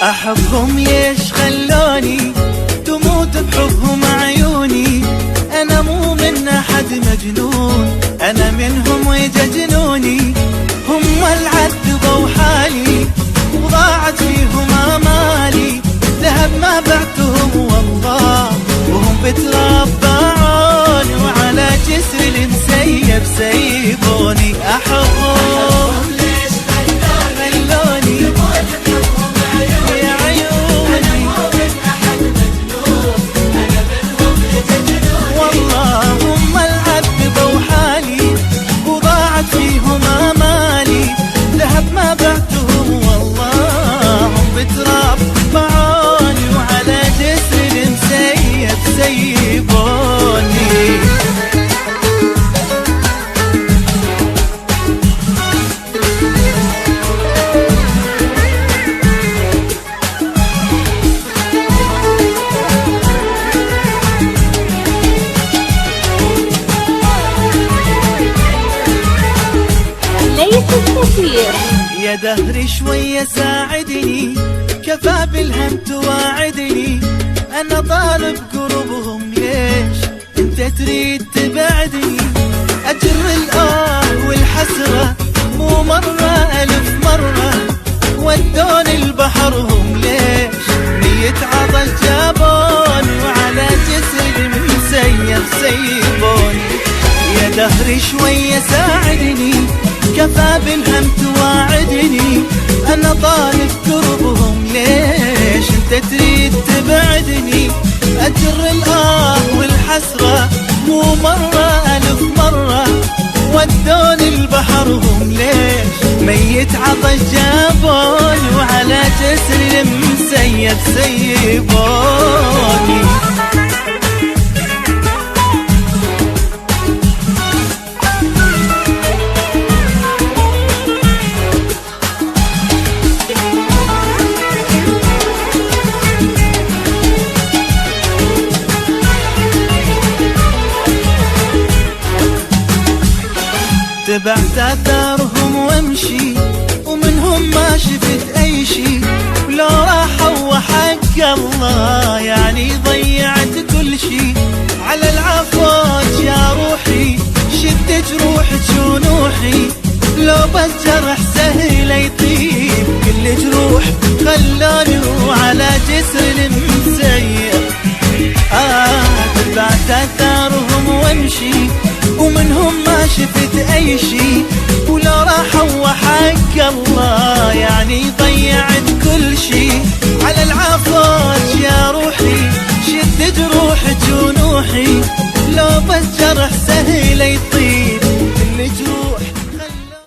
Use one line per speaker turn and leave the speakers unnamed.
أحبهم ليش خلوني تموت بحبهم عيوني. أنا مو من أحد مجنون، أنا منهم ويجنوني. هم العذبوا حالي وضاعت فيهم آمالي. ذهب ما بعتهم والله وهم بتربعون، وعلى جسر المسيب سيبوني. أحبهم ليش خلوني يا عيوني. والله هم العذبوا حالي وضاعت فيهم آمالي. ذهب ما بعتهم والله هم بتربعوني، وعلى جسر المسيب سيبوني. يا دهري شوية ساعدني، كفى بالهم تواعدني. أنا طالب قربهم ليش أنت تريد تبعدني. أجر الآه والحسرة مو مرة ألف مرة، ودوني البحر هم ليش مية عطش جابوني، وعلى جسر المسيب سيبوني. يا دهري شوية ساعدني، كفى بالهم تواعدني. أنا طالب قربهم ليش أنت تريد تبعدني. أجر الآه والحسرة مو مرة ألف مرة، ودوني البحر هم ليش ميت عطش جابوني، وعلى جسر المسيب سيبوني. تبعت آثارهم وامشي، ومنهم ما شفت أي شي. ولو راحوا وحق الله يعني ضيعت كل شي. على العفوات يا روحي شد جروحك ونوحي. لو بس جرح سهل يطيب كل جروح خلوني، وعلى جسر المسيب تبعت آثارهم وامشي، ومنهم ما شفت أي شي. ولو راحوا وحق الله يعني ضيعت كل شي. على العفوات يا روحي شد جروحك ونوحي. لو بس جرح سهل يطيب